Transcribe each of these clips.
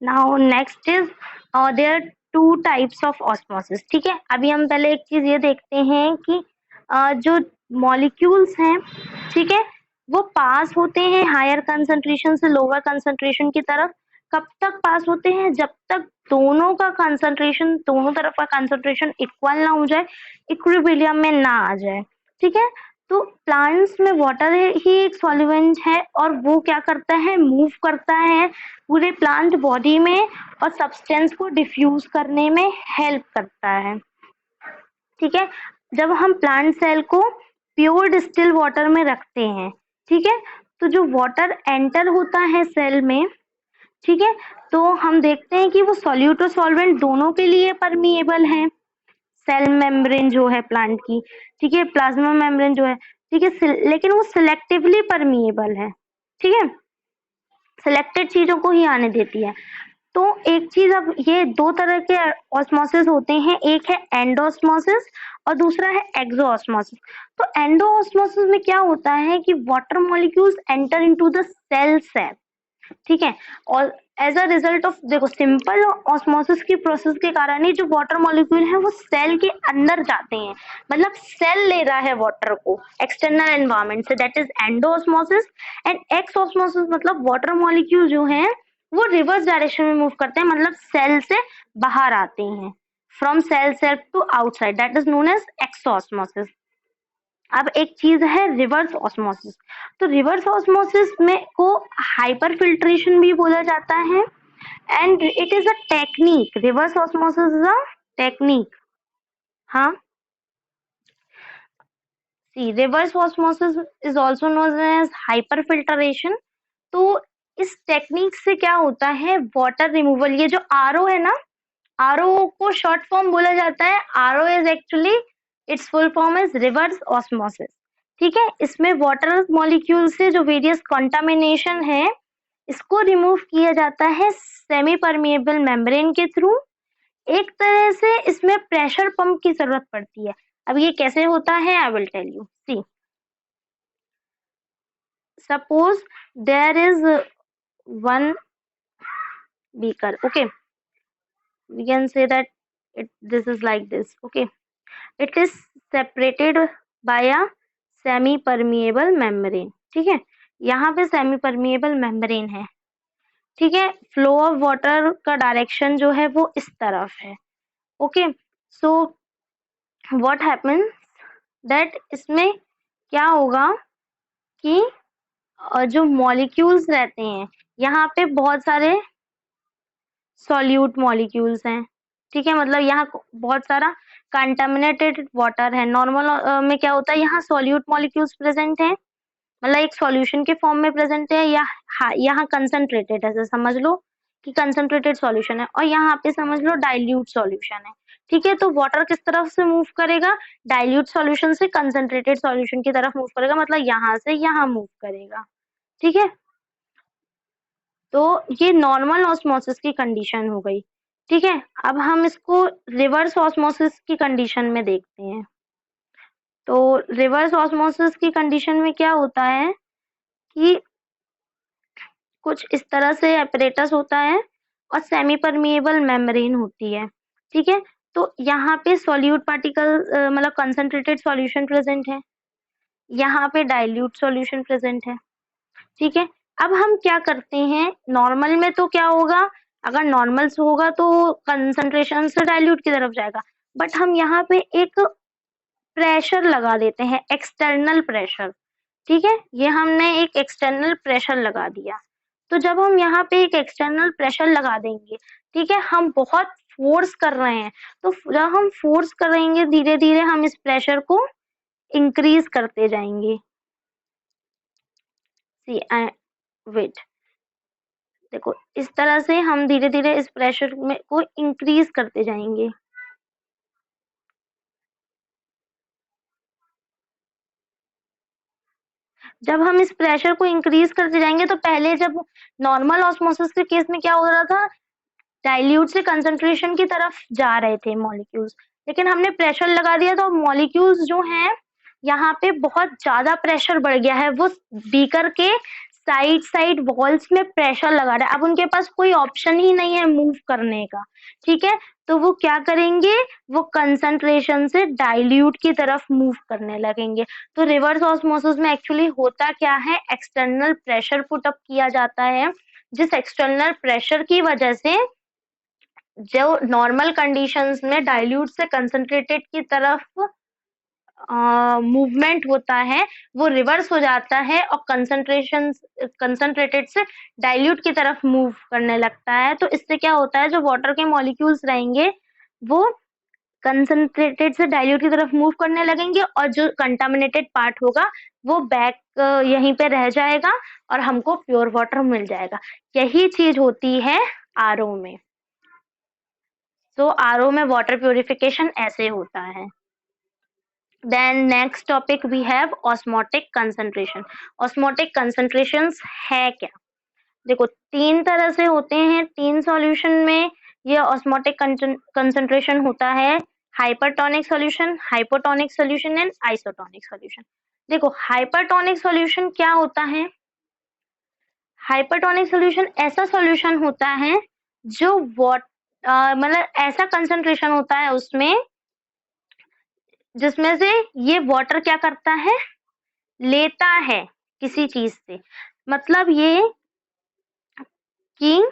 Now next is there two types of osmosis. ठीक है, अभी हम पहले एक चीज ये देखते हैं कि जो मॉलिक्यूल्स हैं, ठीक है, वो पास होते हैं हायर कंसंट्रेशन से लोअर कंसंट्रेशन की तरफ। कब तक पास होते हैं? जब तक दोनों का कंसंट्रेशन, दोनों तरफ का कंसंट्रेशन इक्वल ना हो जाए, इक्विलिब्रियम में ना आ जाए। ठीक है, तो प्लांट्स में वाटर ही एक सॉल्वेंट है और वो क्या करता है, मूव करता है पूरे प्लांट बॉडी में और सब्सटेंस को डिफ्यूज करने में हेल्प करता है। ठीक है, जब हम प्लांट सेल को प्योर डिस्टिल वाटर में रखते हैं, ठीक है, तो जो वाटर एंटर होता है सेल में, ठीक है, तो हम देखते हैं कि वो सॉल्यूट और सॉल्वेंट दोनों के लिए परमिएबल है। सेल मेम्ब्रेन जो है प्लांट की, ठीक है, प्लाज्मा मेम्ब्रेन जो है, ठीक है, लेकिन वो सिलेक्टिवली परमिएबल है। ठीक है, सिलेक्टेड चीजों को ही आने देती है। तो एक चीज, अब ये दो तरह के ऑस्मोसिस होते हैं, एक है एंडोऑस्मोसिस और दूसरा है एक्सोऑस्मोसिस। तो एंडोऑस्मोसिस में क्या होता है कि water molecules enter into the cell cell, ठीक है, और एज अ रिजल्ट ऑफ, देखो, सिंपल ऑस्मोसिस की प्रोसेस के कारण ही जो वाटर मॉलिक्यूल है वो सेल के अंदर जाते हैं, मतलब सेल ले रहा है वाटर को एक्सटर्नल एनवायरनमेंट से, दैट इज एंडोऑस्मोसिस। एंड एक्सऑस्मोसिस मतलब वाटर मॉलिक्यूल जो है वो रिवर्स डायरेक्शन में मूव करते हैं, मतलब सेल से बाहर आते हैं, from cell cell to outside, that is known as exosmosis. अब एक चीज है रिवर्स ऑस्मोसिस। तो रिवर्स ऑस्मोसिस में को हाइपर फिल्ट्रेशन भी बोला जाता है and it is a technique. Reverse osmosis is a technique. हाँ, see, reverse osmosis is also known as hyper filtration. तो इस टेक्निक से क्या होता है, वाटर रिमूवल, ये जो आरओ है ना, आरओ को शॉर्ट फॉर्म बोला जाता है, RO is actually, it's full form is reverse osmosis. ठीक है, इसमें वाटर मॉलिक्यूल से जो वेरियस कंटामिनेशन है इसको रिमूव किया जाता है सेमी परमिएबल मेम्ब्रेन के थ्रू। एक तरह से इसमें प्रेशर पंप की जरूरत पड़ती है। अब ये कैसे होता है, I will tell you. See, suppose there is one beaker, okay, we can say that this is like this, okay, it is separated by a semi permeable membrane। ठीक है, यहाँ पे सेमी परमिएबल मेम्ब्रेन है, ठीक है, flow of water का direction जो है वो इस तरफ है। Okay, so what happens that, इसमें क्या होगा कि जो मॉलिक्यूल्स रहते हैं, यहाँ पे बहुत सारे सॉल्यूट मॉलिक्यूल्स हैं। ठीक है, मतलब यहाँ बहुत सारा कंटामिनेटेड वाटर है। नॉर्मल में क्या होता है, यहाँ सॉल्यूट मॉलिक्यूल्स प्रेजेंट है, मतलब एक सॉल्यूशन के फॉर्म में प्रेजेंट है, या यहाँ कंसंट्रेटेड है, जैसे समझ लो कि कंसंट्रेटेड सॉल्यूशन है, और यहाँ पे समझ लो डाइल्यूट सॉल्यूशन है। ठीक है, तो वाटर किस तरफ से मूव करेगा, डाइल्यूट सॉल्यूशन से कंसंट्रेटेड सॉल्यूशन की तरफ मूव करेगा, मतलब यहाँ से यहाँ मूव करेगा। ठीक है, तो ये नॉर्मल ऑस्मोसिस की कंडीशन हो गई। ठीक है, अब हम इसको रिवर्स ऑस्मोसिस की कंडीशन में देखते हैं। तो रिवर्स ऑस्मोसिस की कंडीशन में क्या होता है कि कुछ इस तरह से एपरेटस होता है और सेमी परमिएबल मेम्ब्रेन होती है। ठीक है, तो यहाँ पे सॉल्यूट पार्टिकल, मतलब कंसंट्रेटेड सॉल्यूशन प्रेजेंट है, यहाँ पे डाइल्यूट सॉल्यूशन प्रेजेंट है। ठीक है, अब हम क्या करते हैं, नॉर्मल में तो क्या होगा, अगर नॉर्मल होगा तो कंसंट्रेशन से डाइल्यूट की तरफ जाएगा, बट हम यहाँ पे एक प्रेशर लगा देते हैं, एक्सटर्नल प्रेशर। ठीक है, ये हमने एक एक्सटर्नल प्रेशर लगा दिया। तो जब हम यहाँ पे एक एक्सटर्नल प्रेशर लगा देंगे, ठीक है, हम बहुत फोर्स कर रहे हैं, तो जब हम फोर्स करेंगे धीरे धीरे हम इस प्रेशर को इंक्रीज करते जाएंगे। सी, वेट, देखो, इस तरह से हम धीरे धीरे इस प्रेशर में को इंक्रीज करते जाएंगे। जब हम इस प्रेशर को इंक्रीज करते जाएंगे, तो पहले जब नॉर्मल ऑस्मोसिस के केस में क्या हो रहा था, डाइल्यूट से कंसंट्रेशन की तरफ जा रहे थे मॉलिक्यूल्स, लेकिन हमने प्रेशर लगा दिया तो मॉलिक्यूल्स जो हैं यहाँ पे बहुत ज्यादा प्रेशर बढ़ गया है, वो बीकर के साइड वॉल्स में प्रेशर लगा रहा है, अब उनके पास कोई ऑप्शन ही नहीं है मूव करने का, ठीक है, तो वो क्या करेंगे, वो कंसंट्रेशन से डाइल्यूट की तरफ मूव करने लगेंगे। तो रिवर्स ऑस्मोसिस में एक्चुअली होता क्या है, एक्सटर्नल प्रेशर पुट अप किया जाता है, जिस एक्सटर्नल प्रेशर की वजह से जो नॉर्मल कंडीशंस में डाइल्यूट से कंसंट्रेटेड की तरफ मूवमेंट होता है वो रिवर्स हो जाता है और कंसंट्रेटेड से डाइल्यूट की तरफ मूव करने लगता है। तो इससे क्या होता है, जो वाटर के मॉलिक्यूल्स रहेंगे वो कंसंट्रेटेड से डाइल्यूट की तरफ मूव करने लगेंगे और जो कंटामिनेटेड पार्ट होगा वो बैक यहीं पे रह जाएगा और हमको प्योर वाटर मिल जाएगा। यही चीज होती है आरओ में। तो आरओ में वाटर प्योरिफिकेशन ऐसे होता है। Then next topic we have osmotic concentration. Osmotic concentrations है क्या? देखो 3 तरह से होते हैं, 3 सॉल्यूशन में ये ऑस्मोटिक कंसंट्रेशन होता है, hypertonic solution, hypotonic solution and isotonic solution. देखो हाइपरटोनिक सॉल्यूशन क्या होता है, हाइपरटोनिक सॉल्यूशन ऐसा सॉल्यूशन होता है जो मतलब ऐसा कंसंट्रेशन होता है उसमें जिसमें से ये वाटर क्या करता है, लेता है किसी चीज से, मतलब ये कि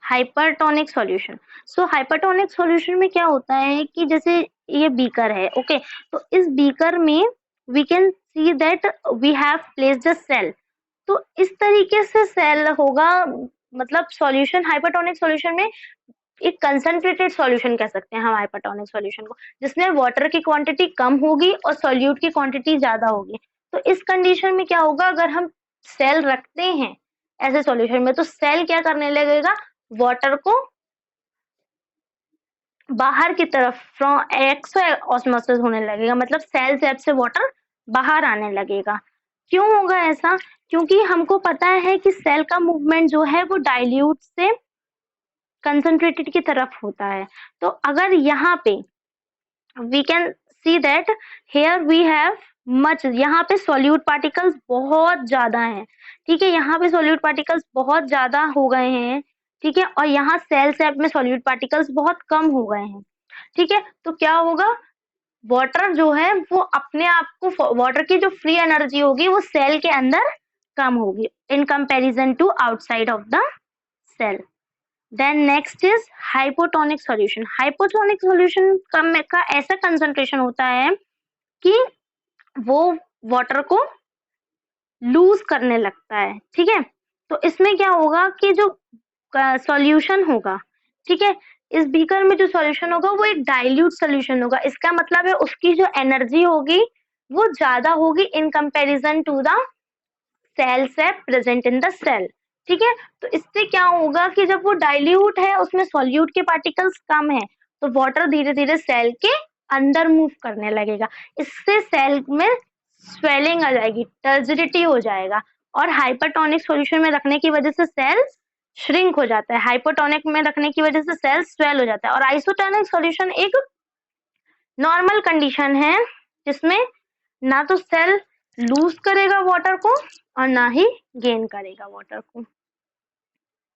हाइपरटोनिक सॉल्यूशन। सो हाइपरटोनिक सॉल्यूशन में क्या होता है कि जैसे ये बीकर है, ओके, तो इस बीकर में we can see that we have placed a cell. तो इस तरीके से सेल होगा, मतलब सॉल्यूशन हाइपरटोनिक सॉल्यूशन में एक कंसंट्रेटेड सॉल्यूशन कह सकते हैं हम हाइपरटोनिक सॉल्यूशन को, जिसमें वाटर की क्वांटिटी कम होगी और सॉल्यूट की क्वांटिटी ज्यादा होगी। तो इस कंडीशन में क्या होगा, अगर हम सेल रखते हैं ऐसे सॉल्यूशन में तो सेल क्या करने लगेगा, वाटर को बाहर की तरफ फ्रॉम एक्सो ऑस्मोसिस होने लगेगा, मतलब सेल से वाटर बाहर आने लगेगा। क्यों होगा ऐसा, क्योंकि हमको पता है कि सेल का मूवमेंट जो है वो डाइल्यूट से कंसंट्रेटेड की तरफ होता है। तो अगर यहाँ पे we can see that here we have much, यहाँ पे सॉल्यूट पार्टिकल्स बहुत ज्यादा हैं, ठीक है, यहाँ पे सॉल्यूट पार्टिकल्स बहुत ज्यादा हो गए हैं, ठीक है, और यहाँ सेल सेप में सॉल्यूट पार्टिकल्स बहुत कम हो गए हैं, ठीक है। तो क्या होगा, वाटर जो है वो अपने आप को, वाटर की जो फ्री एनर्जी होगी वो सेल के अंदर कम होगी in comparison to outside of the cell. Then next is hypotonic solution. Hypotonic solution का ऐसा कंसंट्रेशन होता है कि वो वाटर को लूज करने लगता है, ठीक है। तो इसमें क्या होगा कि जो सॉल्यूशन होगा, ठीक है, इस बीकर में जो सॉल्यूशन होगा वो एक डाइल्यूट सॉल्यूशन होगा, इसका मतलब है उसकी जो एनर्जी होगी वो ज्यादा होगी in comparison to the cell sap present in the cell, ठीक है। तो इससे क्या होगा कि जब वो डाइल्यूट है उसमें सॉल्यूट के पार्टिकल्स कम है तो वाटर धीरे धीरे सेल के अंदर मूव करने लगेगा, इससे सेल में स्वेलिंग आ जाएगी, टर्जिडिटी हो जाएगा, और हाइपरटोनिक सॉल्यूशन में रखने की वजह से सेल श्रिंक हो जाता है, हाइपोटोनिक में रखने की वजह से सेल स्वेल हो जाता है। और आइसोटोनिक सॉल्यूशन एक नॉर्मल कंडीशन है जिसमें ना तो सेल लूज करेगा वाटर को और ना ही गेन करेगा वाटर को।